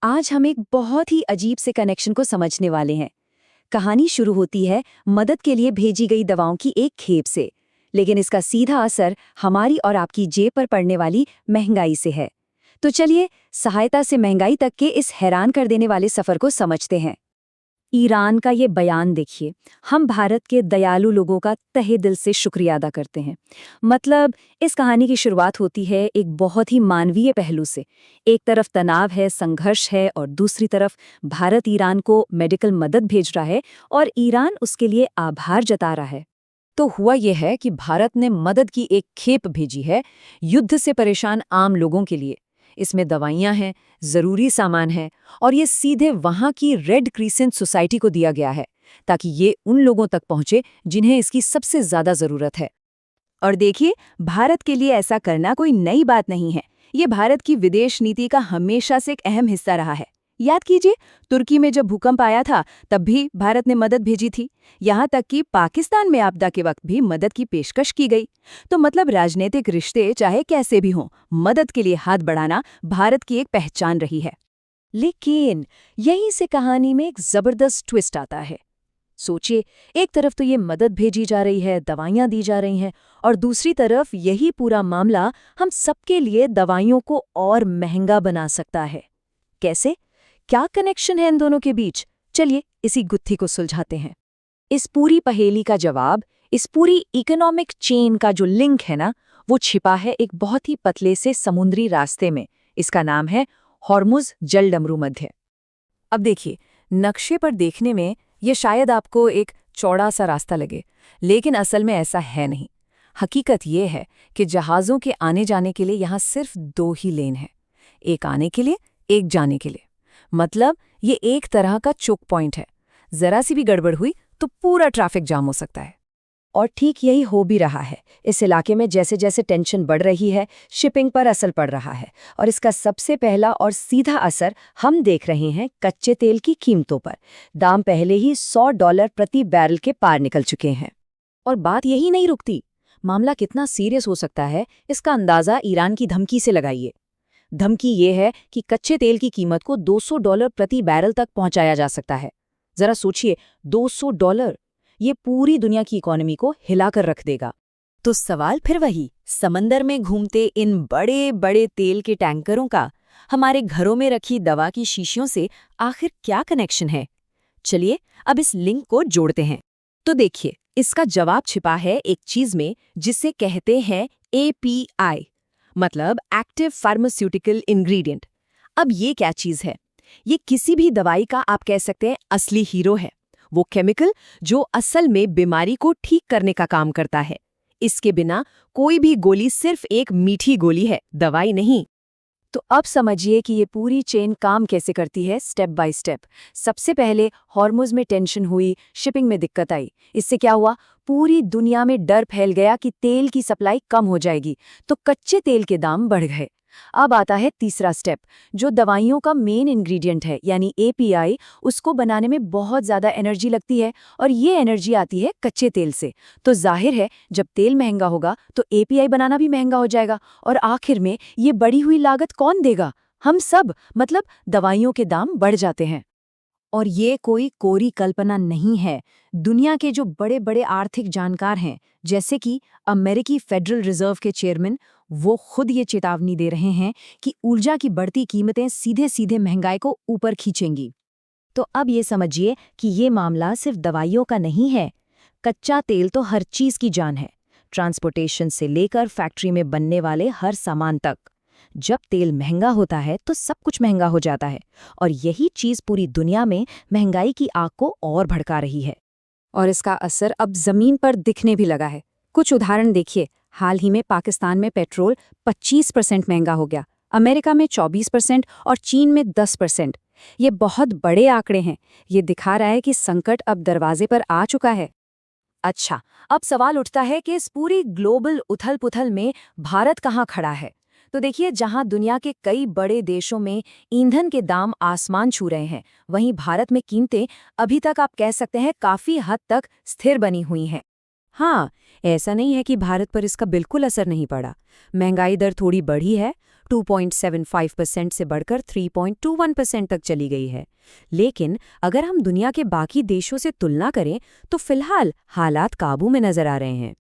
आज हम एक बहुत ही अजीब से कनेक्शन को समझने वाले हैं। कहानी शुरू होती है मदद के लिए भेजी गई दवाओं की एक खेप से, लेकिन इसका सीधा असर हमारी और आपकी जेब पर पड़ने वाली महंगाई से है। तो चलिए सहायता से महंगाई तक के इस हैरान कर देने वाले सफर को समझते हैं। ईरान का ये बयान देखिए, हम भारत के दयालु लोगों का तहे दिल से शुक्रिया अदा करते हैं। मतलब इस कहानी की शुरुआत होती है एक बहुत ही मानवीय पहलू से। एक तरफ तनाव है, संघर्ष है, और दूसरी तरफ भारत ईरान को मेडिकल मदद भेज रहा है और ईरान उसके लिए आभार जता रहा है। तो हुआ यह है कि भारत ने मदद की एक खेप भेजी है, युद्ध से परेशान आम लोगों के लिए। इसमें दवाइयां हैं, जरूरी सामान है, और ये सीधे वहां की रेड क्रिसेंट सोसाइटी को दिया गया है, ताकि ये उन लोगों तक पहुंचे जिन्हें इसकी सबसे ज्यादा जरूरत है। और देखिए, भारत के लिए ऐसा करना कोई नई बात नहीं है। ये भारत की विदेश नीति का हमेशा से एक अहम हिस्सा रहा है। याद कीजिए, तुर्की में जब भूकंप आया था तब भी भारत ने मदद भेजी थी। यहाँ तक कि पाकिस्तान में आपदा के वक्त भी मदद की पेशकश की गई। तो मतलब राजनीतिक रिश्ते चाहे कैसे भी हों, मदद के लिए हाथ बढ़ाना भारत की एक पहचान रही है। लेकिन यहीं से कहानी में एक जबरदस्त ट्विस्ट आता है। सोचिए, एक तरफ तो ये मदद भेजी जा रही है, दवाइयां दी जा रही हैं, और दूसरी तरफ यही पूरा मामला हम सबके लिए दवाइयों को और महंगा बना सकता है। कैसे? क्या कनेक्शन है इन दोनों के बीच? चलिए इसी गुत्थी को सुलझाते हैं। इस पूरी पहेली का जवाब, इस पूरी इकोनॉमिक चेन का जो लिंक है ना, वो छिपा है एक बहुत ही पतले से समुद्री रास्ते में। इसका नाम है हॉर्मुज़ जलडमरू मध्य। अब देखिए, नक्शे पर देखने में ये शायद आपको एक चौड़ा सा रास्ता लगे, लेकिन असल में ऐसा है नहीं। हकीकत ये है कि जहाज़ों के आने जाने के लिए यहाँ सिर्फ 2 ही लेन हैं, एक आने के लिए, एक जाने के लिए। मतलब ये एक तरह का चोक पॉइंट है। जरा सी भी गड़बड़ हुई तो पूरा ट्रैफिक जाम हो सकता है। और ठीक यही हो भी रहा है। इस इलाके में जैसे जैसे टेंशन बढ़ रही है, शिपिंग पर असर पड़ रहा है, और इसका सबसे पहला और सीधा असर हम देख रहे हैं कच्चे तेल की कीमतों पर। दाम पहले ही $100 प्रति बैरल के पार निकल चुके हैं। और बात यही नहीं रुकती। मामला कितना सीरियस हो सकता है, इसका अंदाजा ईरान की धमकी से लगाइए। धमकी ये है कि कच्चे तेल की कीमत को $200 प्रति बैरल तक पहुंचाया जा सकता है। जरा सोचिए, $200, ये पूरी दुनिया की इकोनॉमी को हिलाकर रख देगा। तो सवाल फिर वही, समंदर में घूमते इन बड़े बड़े तेल के टैंकरों का हमारे घरों में रखी दवा की शीशियों से आखिर क्या कनेक्शन है? चलिए अब इस लिंक को जोड़ते हैं। तो देखिए, इसका जवाब छिपा है एक चीज में जिसे कहते हैं API, मतलब एक्टिव फार्मास्यूटिकल इंग्रेडिएंट। अब ये क्या चीज है? ये किसी भी दवाई का आप कह सकते हैं असली हीरो है। वो केमिकल जो असल में बीमारी को ठीक करने का काम करता है। इसके बिना कोई भी गोली सिर्फ एक मीठी गोली है, दवाई नहीं। तो अब समझिए कि ये पूरी चेन काम कैसे करती है, स्टेप बाय स्टेप। सबसे पहले हॉर्मुज़ में टेंशन हुई, शिपिंग में दिक्कत आई। इससे क्या हुआ? पूरी दुनिया में डर फैल गया कि तेल की सप्लाई कम हो जाएगी, तो कच्चे तेल के दाम बढ़ गए। अब आता है तीसरा स्टेप, जो दवाइयों का मेन इंग्रेडिएंट है, यानी API। उसको बनाने में बहुत ज़्यादा एनर्जी लगती है, और ये एनर्जी आती है कच्चे तेल से। तो जाहिर है, जब तेल महंगा होगा तो API बनाना भी महंगा हो जाएगा, और आखिर में ये बढ़ी हुई लागत कौन देगा? हम सब, मतलब दवाइयों के दाम बढ़ जाते हैं। और ये कोई कोरी कल्पना नहीं है। दुनिया के जो बड़े बड़े आर्थिक जानकार हैं, जैसे कि अमेरिकी फेडरल रिजर्व के चेयरमैन, वो खुद ये चेतावनी दे रहे हैं कि ऊर्जा की बढ़ती कीमतें सीधे सीधे महंगाई को ऊपर खींचेंगी। तो अब ये समझिए कि ये मामला सिर्फ दवाइयों का नहीं है। कच्चा तेल तो हर चीज़ की जान है, ट्रांसपोर्टेशन से लेकर फैक्ट्री में बनने वाले हर सामान तक। जब तेल महंगा होता है तो सब कुछ महंगा हो जाता है, और यही चीज़ पूरी दुनिया में महंगाई की आग को और भड़का रही है। और इसका असर अब ज़मीन पर दिखने भी लगा है। कुछ उदाहरण देखिए। हाल ही में पाकिस्तान में पेट्रोल 25% महंगा हो गया, अमेरिका में 24% और चीन में 10%। ये बहुत बड़े आंकड़े हैं। ये दिखा रहा है कि संकट अब दरवाजे पर आ चुका है। अच्छा, अब सवाल उठता है कि इस पूरी ग्लोबल उथल-पुथल में भारत कहाँ खड़ा है? तो देखिए, जहां दुनिया के कई बड़े देशों में ईंधन के दाम आसमान छू रहे हैं, वहीं भारत में कीमतें अभी तक आप कह सकते हैं काफी हद तक स्थिर बनी हुई हैं। हाँ, ऐसा नहीं है कि भारत पर इसका बिल्कुल असर नहीं पड़ा। महंगाई दर थोड़ी बढ़ी है, 2.75% से बढ़कर 3.21% तक चली गई है। लेकिन अगर हम दुनिया के बाकी देशों से तुलना करें तो फिलहाल हालात काबू में नजर आ रहे हैं।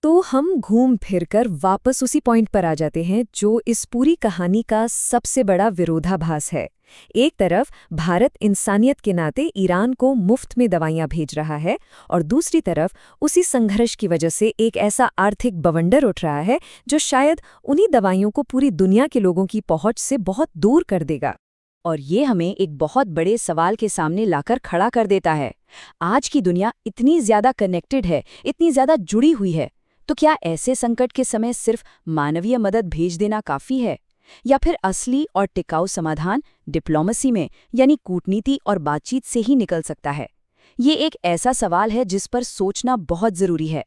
तो हम घूम फिरकर वापस उसी पॉइंट पर आ जाते हैं जो इस पूरी कहानी का सबसे बड़ा विरोधाभास है। एक तरफ भारत इंसानियत के नाते ईरान को मुफ्त में दवाइयां भेज रहा है और दूसरी तरफ उसी संघर्ष की वजह से एक ऐसा आर्थिक बवंडर उठ रहा है जो शायद उन्हीं दवाइयों को पूरी दुनिया के लोगों की पहुंच से बहुत दूर कर देगा। और ये हमें एक बहुत बड़े सवाल के सामने लाकर खड़ा कर देता है। आज की दुनिया इतनी ज्यादा कनेक्टेड है, इतनी ज्यादा जुड़ी हुई है, तो क्या ऐसे संकट के समय सिर्फ मानवीय मदद भेज देना काफी है, या फिर असली और टिकाऊ समाधान डिप्लोमेसी में यानी कूटनीति और बातचीत से ही निकल सकता है? ये एक ऐसा सवाल है जिस पर सोचना बहुत जरूरी है।